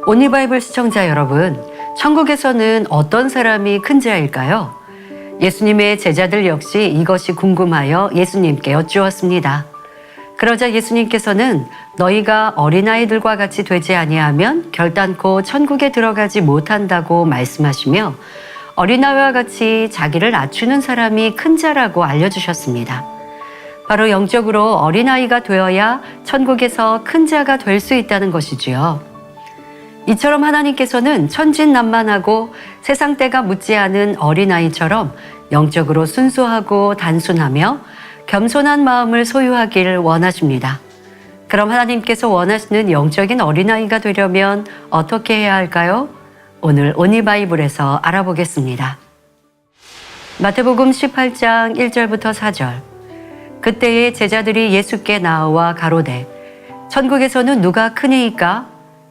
온리바이블 시청자 여러분, 천국에서는 어떤 사람이 큰 자일까요? 예수님의 제자들 역시 이것이 궁금하여 예수님께 여쭈었습니다. 그러자 예수님께서는 너희가 어린아이들과 같이 되지 아니하면 결단코 천국에 들어가지 못한다고 말씀하시며 어린아이와 같이 자기를 낮추는 사람이 큰 자라고 알려주셨습니다. 바로 영적으로 어린아이가 되어야 천국에서 큰 자가 될 수 있다는 것이지요. 이처럼 하나님께서는 천진난만하고 세상 때가 묻지 않은 어린아이처럼 영적으로 순수하고 단순하며 겸손한 마음을 소유하길 원하십니다. 그럼 하나님께서 원하시는 영적인 어린아이가 되려면 어떻게 해야 할까요? 오늘 온리바이블에서 알아보겠습니다. 마태복음 18장 1절부터 4절. 그때에 제자들이 예수께 나와 가로되 천국에서는 누가 크니이까?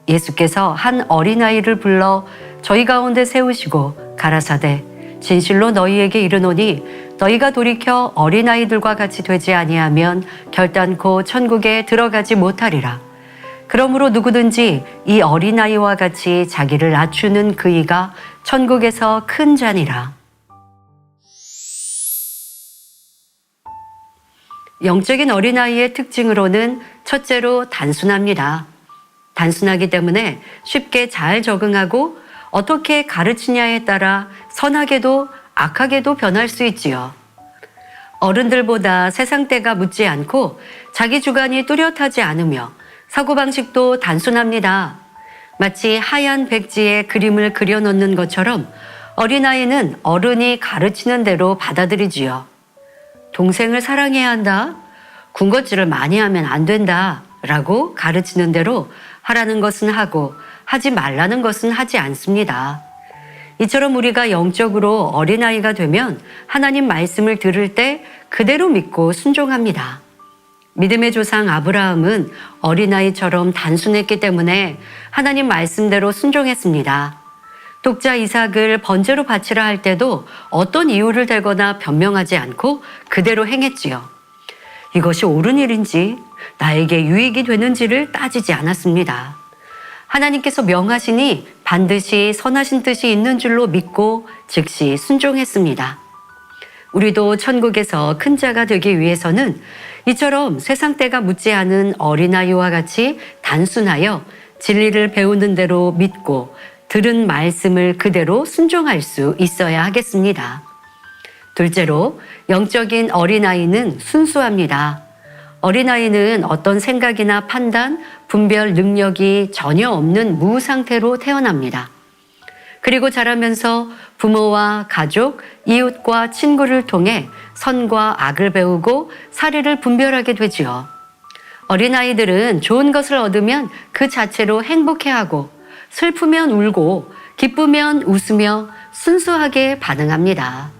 예수께서 한 어린아이를 불러 저희 가운데 세우시고 가라사대 진실로 너희에게 이르노니 너희가 돌이켜 어린아이들과 같이 되지 아니하면 결단코 천국에 들어가지 못하리라. 그러므로 누구든지 이 어린아이와 같이 자기를 낮추는 그이가 천국에서 큰 자니라. 영적인 어린아이의 특징으로는 첫째로 단순합니다. 단순하기 때문에 쉽게 잘 적응하고 어떻게 가르치냐에 따라 선하게도 악하게도 변할 수 있지요. 어른들보다 세상 때가 묻지 않고 자기 주관이 뚜렷하지 않으며 사고방식도 단순합니다. 마치 하얀 백지에 그림을 그려놓는 것처럼 어린아이는 어른이 가르치는 대로 받아들이지요. 동생을 사랑해야 한다. 군것질을 많이 하면 안 된다. 라고 가르치는 대로 하라는 것은 하고 하지 말라는 것은 하지 않습니다. 이처럼 우리가 영적으로 어린아이가 되면 하나님 말씀을 들을 때 그대로 믿고 순종합니다. 믿음의 조상 아브라함은 어린아이처럼 단순했기 때문에 하나님 말씀대로 순종했습니다. 독자 이삭을 번제로 바치라 할 때도 어떤 이유를 대거나 변명하지 않고 그대로 행했지요. 이것이 옳은 일인지 나에게 유익이 되는지를 따지지 않았습니다. 하나님께서 명하시니 반드시 선하신 뜻이 있는 줄로 믿고 즉시 순종했습니다. 우리도 천국에서 큰 자가 되기 위해서는 이처럼 세상 때가 묻지 않은 어린아이와 같이 단순하여 진리를 배우는 대로 믿고 들은 말씀을 그대로 순종할 수 있어야 하겠습니다. 둘째로 영적인 어린아이는 순수합니다. 어린아이는 어떤 생각이나 판단, 분별 능력이 전혀 없는 무상태로 태어납니다. 그리고 자라면서 부모와 가족, 이웃과 친구를 통해 선과 악을 배우고 사리를 분별하게 되지요. 어린아이들은 좋은 것을 얻으면 그 자체로 행복해하고 슬프면 울고 기쁘면 웃으며 순수하게 반응합니다.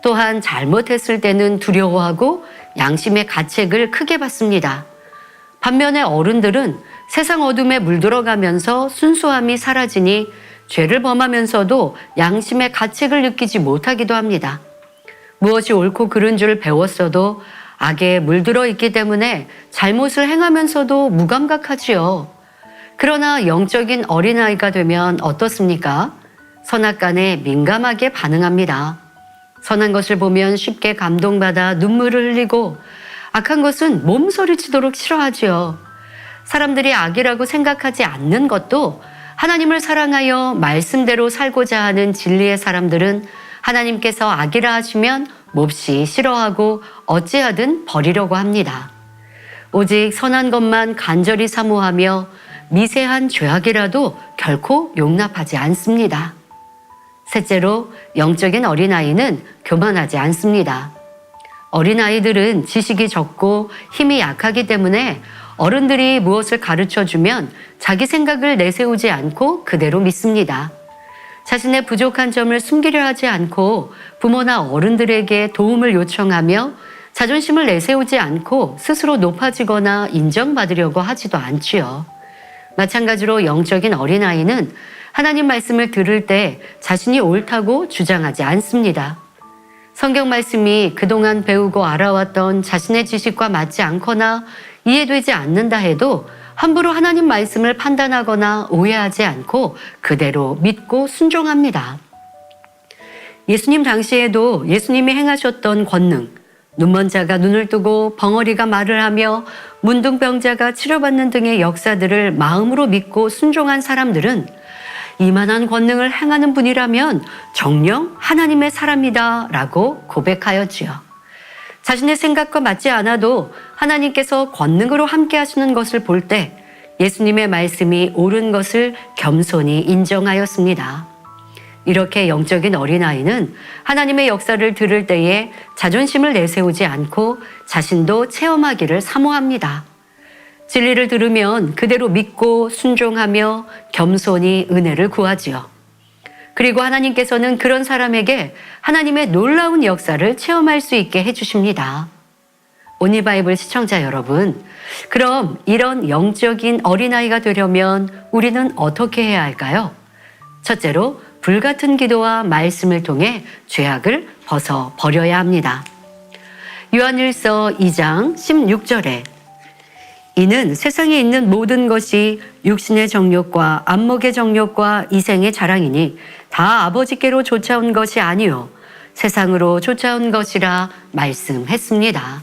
또한 잘못했을 때는 두려워하고 양심의 가책을 크게 받습니다. 반면에 어른들은 세상 어둠에 물들어가면서 순수함이 사라지니 죄를 범하면서도 양심의 가책을 느끼지 못하기도 합니다. 무엇이 옳고 그른 줄 배웠어도 악에 물들어 있기 때문에 잘못을 행하면서도 무감각하지요. 그러나 영적인 어린아이가 되면 어떻습니까? 선악간에 민감하게 반응합니다. 선한 것을 보면 쉽게 감동받아 눈물을 흘리고 악한 것은 몸서리치도록 싫어하지요. 사람들이 악이라고 생각하지 않는 것도 하나님을 사랑하여 말씀대로 살고자 하는 진리의 사람들은 하나님께서 악이라 하시면 몹시 싫어하고 어찌하든 버리려고 합니다. 오직 선한 것만 간절히 사모하며 미세한 죄악이라도 결코 용납하지 않습니다. 셋째로 영적인 어린아이는 교만하지 않습니다. 어린아이들은 지식이 적고 힘이 약하기 때문에 어른들이 무엇을 가르쳐주면 자기 생각을 내세우지 않고 그대로 믿습니다. 자신의 부족한 점을 숨기려 하지 않고 부모나 어른들에게 도움을 요청하며 자존심을 내세우지 않고 스스로 높아지거나 인정받으려고 하지도 않지요. 마찬가지로 영적인 어린아이는 하나님 말씀을 들을 때 자신이 옳다고 주장하지 않습니다. 성경 말씀이 그동안 배우고 알아왔던 자신의 지식과 맞지 않거나 이해되지 않는다 해도 함부로 하나님 말씀을 판단하거나 오해하지 않고 그대로 믿고 순종합니다. 예수님 당시에도 예수님이 행하셨던 권능, 눈먼 자가 눈을 뜨고 벙어리가 말을 하며 문둥병자가 치료받는 등의 역사들을 마음으로 믿고 순종한 사람들은 이만한 권능을 행하는 분이라면 정녕 하나님의 사람이다 라고 고백하였지요. 자신의 생각과 맞지 않아도 하나님께서 권능으로 함께 하시는 것을 볼 때 예수님의 말씀이 옳은 것을 겸손히 인정하였습니다. 이렇게 영적인 어린아이는 하나님의 역사를 들을 때에 자존심을 내세우지 않고 자신도 체험하기를 사모합니다. 진리를 들으면 그대로 믿고 순종하며 겸손히 은혜를 구하지요. 그리고 하나님께서는 그런 사람에게 하나님의 놀라운 역사를 체험할 수 있게 해주십니다. 오니바이블 시청자 여러분, 그럼 이런 영적인 어린아이가 되려면 우리는 어떻게 해야 할까요? 첫째로 불같은 기도와 말씀을 통해 죄악을 벗어버려야 합니다. 요한일서 2장 16절에 이는 세상에 있는 모든 것이 육신의 정욕과 안목의 정욕과 이생의 자랑이니 다 아버지께로 쫓아온 것이 아니요 세상으로 쫓아온 것이라 말씀했습니다.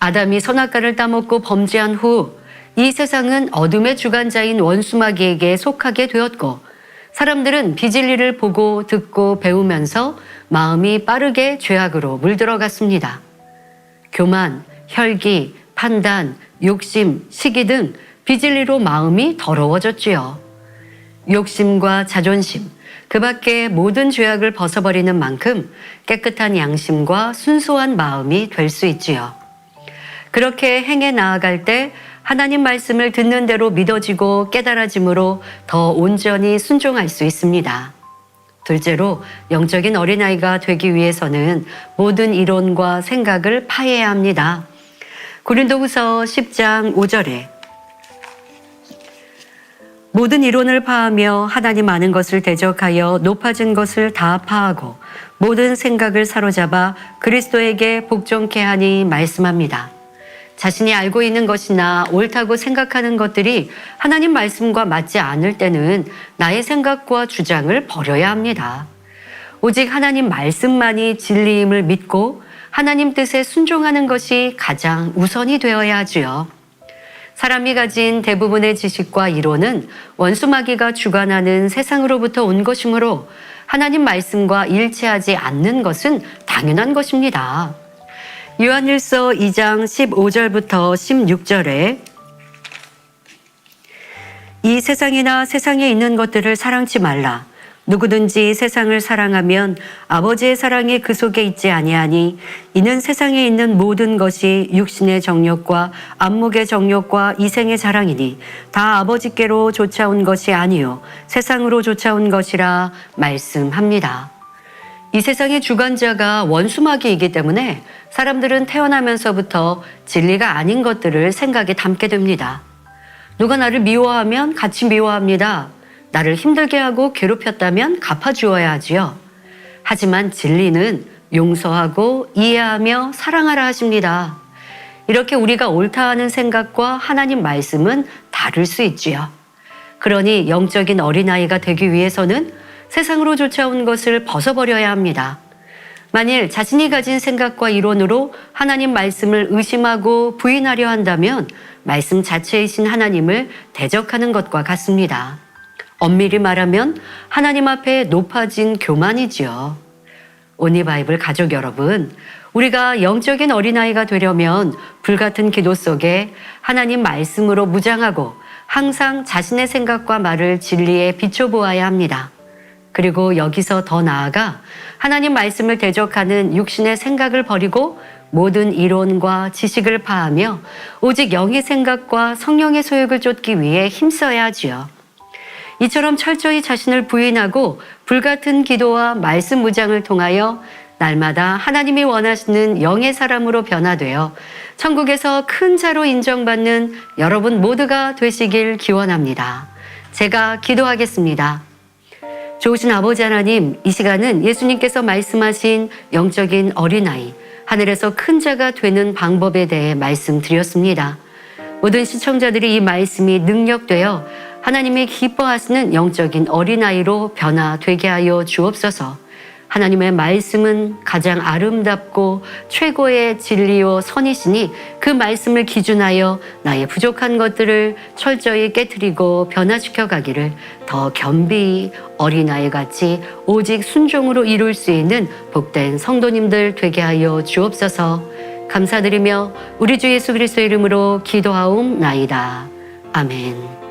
아담이 선악과를 따먹고 범죄한 후 이 세상은 어둠의 주관자인 원수마귀에게 속하게 되었고 사람들은 비진리를 보고 듣고 배우면서 마음이 빠르게 죄악으로 물들어갔습니다. 교만, 혈기, 판단, 욕심, 시기 등 비진리로 마음이 더러워졌지요. 욕심과 자존심, 그 밖에 모든 죄악을 벗어버리는 만큼 깨끗한 양심과 순수한 마음이 될 수 있지요. 그렇게 행해 나아갈 때 하나님 말씀을 듣는 대로 믿어지고 깨달아짐으로 더 온전히 순종할 수 있습니다. 둘째로 영적인 어린아이가 되기 위해서는 모든 이론과 생각을 파해야 합니다. 고린도후서 10장 5절에 모든 이론을 파하며 하나님 아는 것을 대적하여 높아진 것을 다 파하고 모든 생각을 사로잡아 그리스도에게 복종케 하니 말씀합니다. 자신이 알고 있는 것이나 옳다고 생각하는 것들이 하나님 말씀과 맞지 않을 때는 나의 생각과 주장을 버려야 합니다. 오직 하나님 말씀만이 진리임을 믿고 하나님 뜻에 순종하는 것이 가장 우선이 되어야 하지요. 사람이 가진 대부분의 지식과 이론은 원수마귀가 주관하는 세상으로부터 온 것이므로 하나님 말씀과 일치하지 않는 것은 당연한 것입니다. 요한일서 2장 15절부터 16절에 이 세상이나 세상에 있는 것들을 사랑치 말라. 누구든지 세상을 사랑하면 아버지의 사랑이 그 속에 있지 아니하니 이는 세상에 있는 모든 것이 육신의 정욕과 안목의 정욕과 이생의 자랑이니 다 아버지께로 쫓아온 것이 아니요 세상으로 쫓아온 것이라 말씀합니다. 이 세상의 주관자가 원수마귀이기 때문에 사람들은 태어나면서부터 진리가 아닌 것들을 생각에 담게 됩니다. 누가 나를 미워하면 같이 미워합니다. 나를 힘들게 하고 괴롭혔다면 갚아주어야 하지요. 하지만 진리는 용서하고 이해하며 사랑하라 하십니다. 이렇게 우리가 옳다 하는 생각과 하나님 말씀은 다를 수 있지요. 그러니 영적인 어린아이가 되기 위해서는 세상으로 쫓아온 것을 벗어버려야 합니다. 만일 자신이 가진 생각과 이론으로 하나님 말씀을 의심하고 부인하려 한다면 말씀 자체이신 하나님을 대적하는 것과 같습니다. 엄밀히 말하면 하나님 앞에 높아진 교만이지요. 오니바이블 가족 여러분, 우리가 영적인 어린아이가 되려면 불같은 기도 속에 하나님 말씀으로 무장하고 항상 자신의 생각과 말을 진리에 비춰보아야 합니다. 그리고 여기서 더 나아가 하나님 말씀을 대적하는 육신의 생각을 버리고 모든 이론과 지식을 파하며 오직 영의 생각과 성령의 소욕을 쫓기 위해 힘써야 하지요. 이처럼 철저히 자신을 부인하고 불같은 기도와 말씀 무장을 통하여 날마다 하나님이 원하시는 영의 사람으로 변화되어 천국에서 큰 자로 인정받는 여러분 모두가 되시길 기원합니다. 제가 기도하겠습니다. 좋으신 아버지 하나님, 이 시간은 예수님께서 말씀하신 영적인 어린아이, 하늘에서 큰 자가 되는 방법에 대해 말씀드렸습니다. 모든 시청자들이 이 말씀이 능력되어 하나님이 기뻐하시는 영적인 어린아이로 변화되게 하여 주옵소서. 하나님의 말씀은 가장 아름답고 최고의 진리요 선이시니 그 말씀을 기준하여 나의 부족한 것들을 철저히 깨트리고 변화시켜 가기를 더 겸비히 어린아이 같이 오직 순종으로 이룰 수 있는 복된 성도님들 되게 하여 주옵소서. 감사드리며 우리 주 예수 그리스도의 이름으로 기도하옵나이다. 아멘.